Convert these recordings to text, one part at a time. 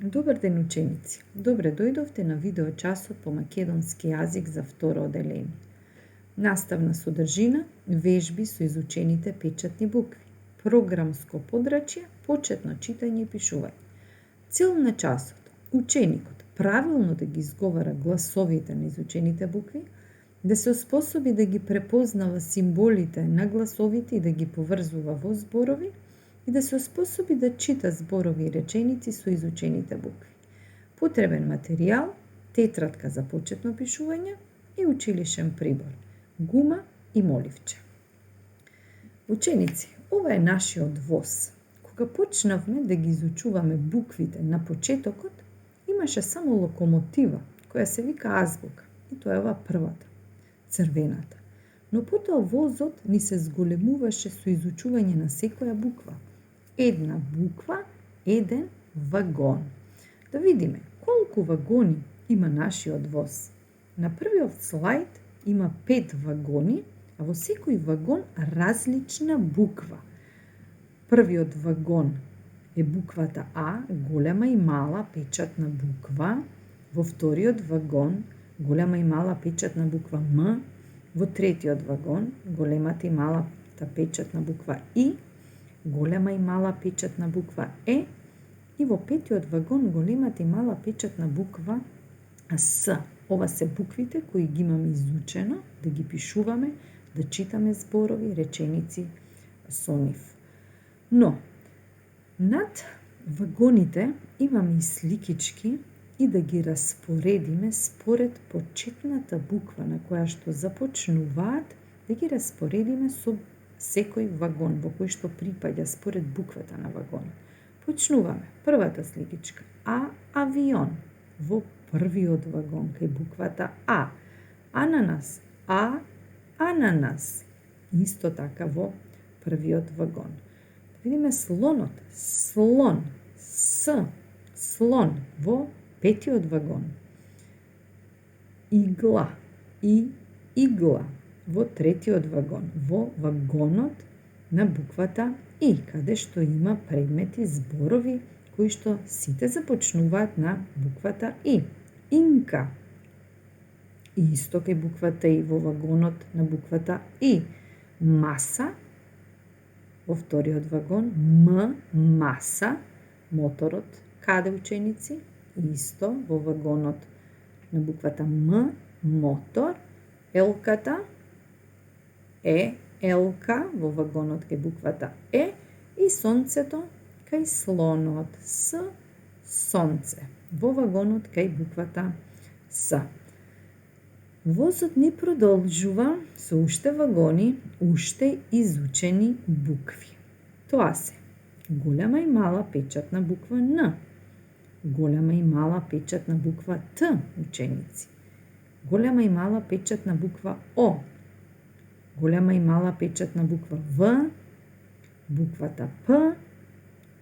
Добар ден, ученици! Добре дојдовте на видеочасот по македонски јазик за второ оделение. Наставна содржина, вежби со изучените печатни букви, програмско подрачје, почетно читање и пишување. Цел на часот, ученикот правилно да ги изговара гласовите на изучените букви, да се оспособи да ги препознава символите на гласовите и да ги поврзува во зборови, и да се оспособи да чита зборови и реченици со изучените букви. Потребен материјал, тетрадка за почетно пишување и училишен прибор, гума и моливче. Ученици, ова е нашиот воз. Кога почнавме да ги изучуваме буквите на почетокот, имаше само локомотива, која се вика азбука, и тоа е ова првата, црвената. Но потоа возот ни се зголемуваше со изучување на секоја буква. Една буква, еден вагон. Да видиме колку вагони има нашиот воз. На првиот слајд има 5 вагони, а во секој вагон различна буква. Првиот вагон е буквата А, голема и мала печатна буква. Во вториот вагон голема и мала печатна буква М. Во третиот вагон големата и малата печатна буква И, голема и мала печатна буква Е, и во петиот вагон големата и мала печатна буква С. Ова се буквите кои ги имаме изучено, да ги пишуваме, да читаме зборови, реченици со нив. Но, над вагоните имаме и сликички и да ги распоредиме според почетната буква на која што започнуваат, да ги распоредиме со секој вагон во кој што припаѓа според буквата на вагон. Почнуваме. Првата сликичка. Авион. Во првиот вагон кај буквата А. Ананас. Ананас. Исто така во првиот вагон. Да видиме слонот. Слон. Слон во петиот вагон. Игла. Игла во третиот вагон, во вагонот на буквата И, каде што има предмети, зборови, кои што сите започнуваат на буквата И. Инка. И исто кај буквата И во вагонот на буквата И. Маса во вториот вагон, маса, моторот, каде ученици? Исто во вагонот на буквата М, мотор, елката, елка во вагонот кај буквата Е и сонцето кај слонот, сонце во вагонот кај буквата С. Возот ни продолжува со уште вагони, уште изучени букви. Тоа се голема и мала печатна буква Н, голема и мала печатна буква Т, ученици, голема и мала печатна буква О, голема и мала печатна буква В, буквата П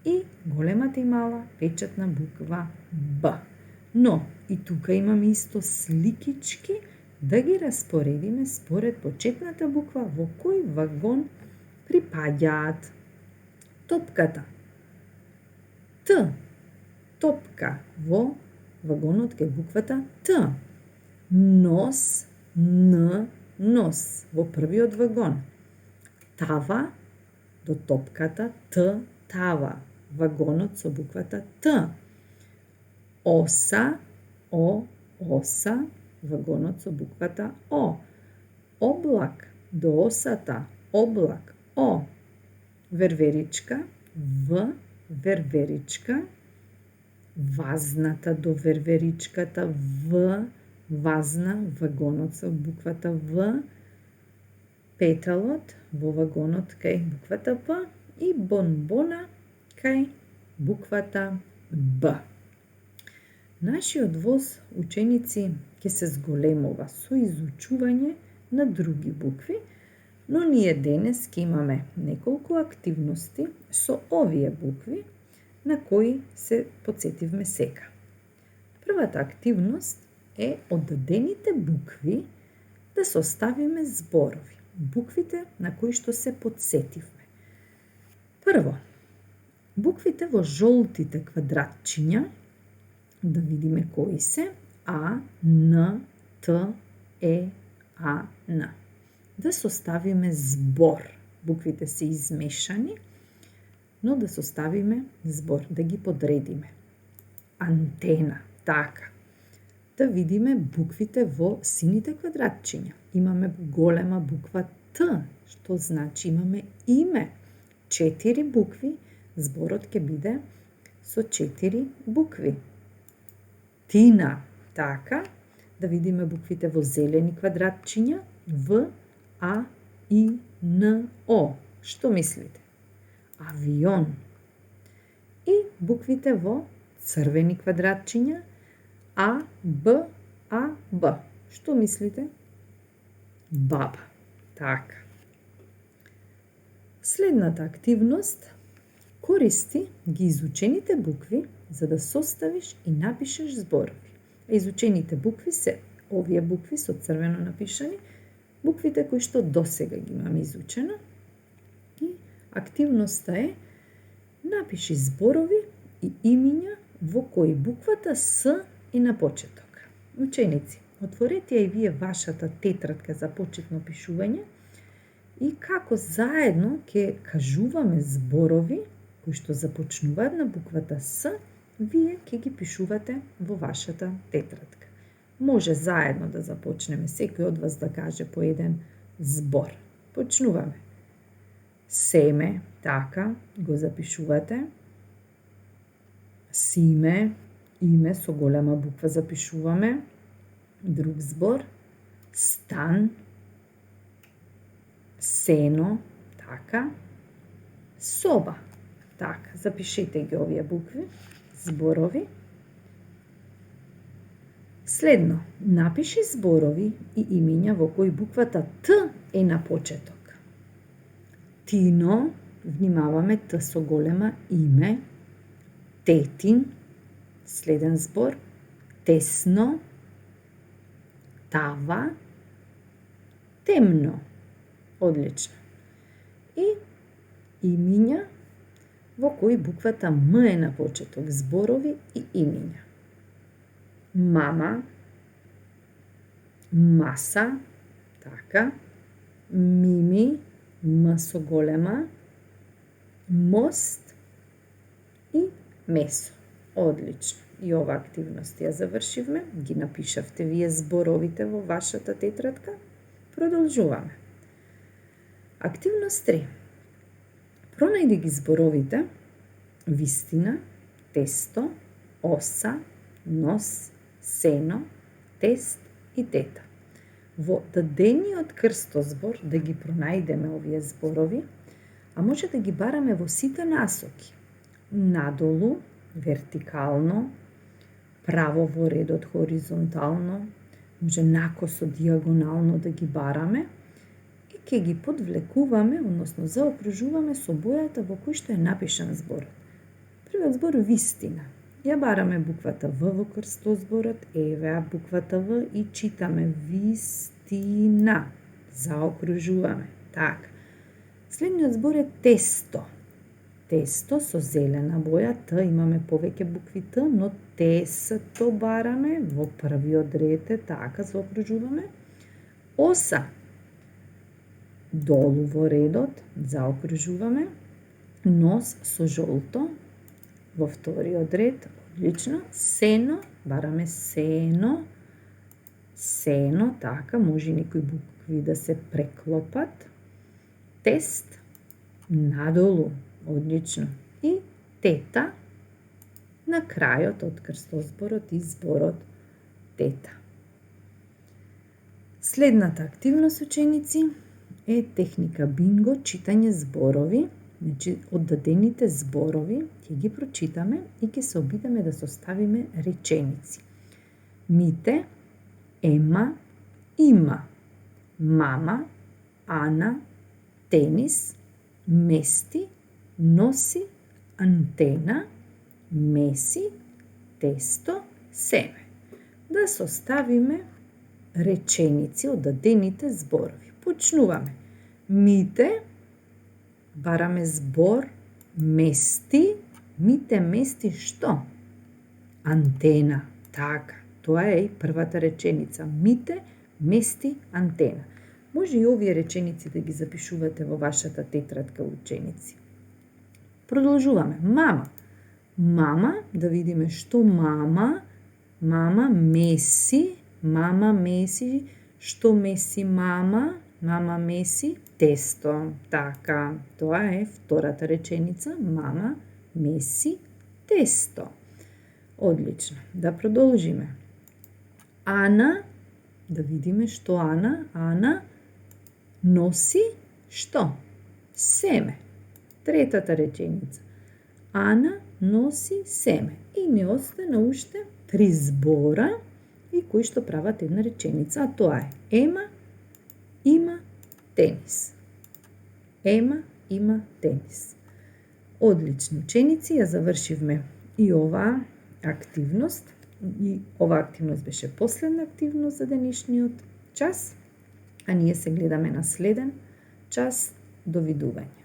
и големата и мала печатна буква Б. Но и тука имаме исто сликички да ги распоредиме според почетната буква во кој вагон припаѓаат. Топката. Т. Топка во вагонот кај буквата Т. Нос. Нос во првиот вагон. Тава до топката Т, тава, вагонот со буквата Т. Оса, оса, вагонот со буквата О. Облак до осата, облак, О. Верверичка, В, верверичка. Вазната до верверичката, В, вазна, вагонот со буквата В, петалот во вагонот кај буквата П и бонбона кај буквата Б. Нашиот воз, ученици, ќе се зголемува со изучување на други букви, но ние денес ќе имаме неколку активности со овие букви на кои се потсетивме сега. Првата активност е од дадените букви да составиме зборови, буквите на кои што се потсетивме. Прво, буквите во жолтите квадратчиња Да видиме кои се. А, Н, Т, Е, А, Н. Да составиме збор. Буквите се измешани, но да составиме збор, да ги подредиме. Антена, така. Да видиме буквите во сините квадратчиња. Имаме голема буква Т, што значи имаме име. 4 букви, зборот ќе биде со 4 букви. Тина, така. Да видиме буквите во зелени квадратчиња, В, А, И, Н, О. Што мислите? Авион. И буквите во црвени квадратчиња, А, Б, А, Б. Што мислите? Баба. Така. Следната активност користи ги изучените букви за да составиш и напишеш зборови. Изучените букви се овие букви со црвено напишани, буквите кои што досега ги имаме изучено. И активноста е напиши зборови и имиња во кои буквата С е на почеток. Ученици, отворете ја и вие вашата тетрадка за почетно пишување и како заедно ќе кажуваме зборови кои што започнуваат на буквата С, вие ќе ги пишувате во вашата тетрадка. Може заедно да започнеме, секој од вас да каже по еден збор. Почнуваме. Семе, така, го запишувате. Симе, име со голема буква запишуваме. Друг збор. Стан. Сено, така. Соба, така. Запишете ги овие букви, зборови. Следно, напиши зборови и имиња во кои буквата Т е на почеток. Тино, внимаваме Т со голема име. Тетин, следен збор. Тесно, тава, темно. Одлично. И имиња во кои буквата М е на почеток, зборови и имиња. Мама, маса, така, мими, М со голема, мост и месо. Одлично. И ова активност ја завршивме, ги напишавте вие зборовите во вашата тетрадка. Продолжуваме. Активност 3. Пронајди ги зборовите вистина, тесто, оса, нос, сено, тест и тета. Во дадениот крстозбор да ги пронајдеме овие зборови, а може да ги бараме во сите насоки. Надолу, вертикално, право во редот хоризонтално, може накосо диагонално да ги бараме и ќе ги подвлекуваме, односно заокружуваме со бојата во кој што е напишан зборот. Првиот збор вистина. Ја бараме буквата В во крстозборот, еве буквата В и читаме вистина. Заокружуваме. Така. Следниот збор е тесто. Тесто со зелена боја, Т, имаме повеќе букви Т, но тесто бараме во првиот ред е така, заокружуваме. Оса. Долу во редот, заокружуваме. Нос со жолто, во вториот ред, одлично. Сено, бараме сено. Сено, така, може некои букви да се преклопат. Тест, надолу, одлично. И тета, на крајот од крстозборот и зборот тета. Следната активност, ученици, е техника бинго, читање зборови. Значи, оддадените зборови ќе ги прочитаме и ќе се обидеме да составиме реченици. Мите, Ема, има. Мама, Ана, тенис, мести, носи, антена, меси, тесто, семе. Да составиме реченици од дадените зборови. Почнуваме. Мите, бараме збор, мести, мите мести што? антена. Така, тоа е и првата реченица. Мите мести антена. Може и овие реченици да ги запишувате во вашата тетрадка, ученици. Продолжуваме. Мама. Мама, да видиме што мама меси, што меси мама меси тесто. Така, тоа е втората реченица. Мама меси тесто. Одлично. Да продолжиме. Ана, да видиме што Ана носи што? Семе. Третата реченица. Ана носи семе. И не остана уште 3 збора и кои што прават една реченица, а тоа е Ема има тенис. Ема има тенис. Одлично, ученици, ја завршивме и оваа активност. И оваа активност беше последна активност за денешниот час, а ние се гледаме на следен час. Довидување.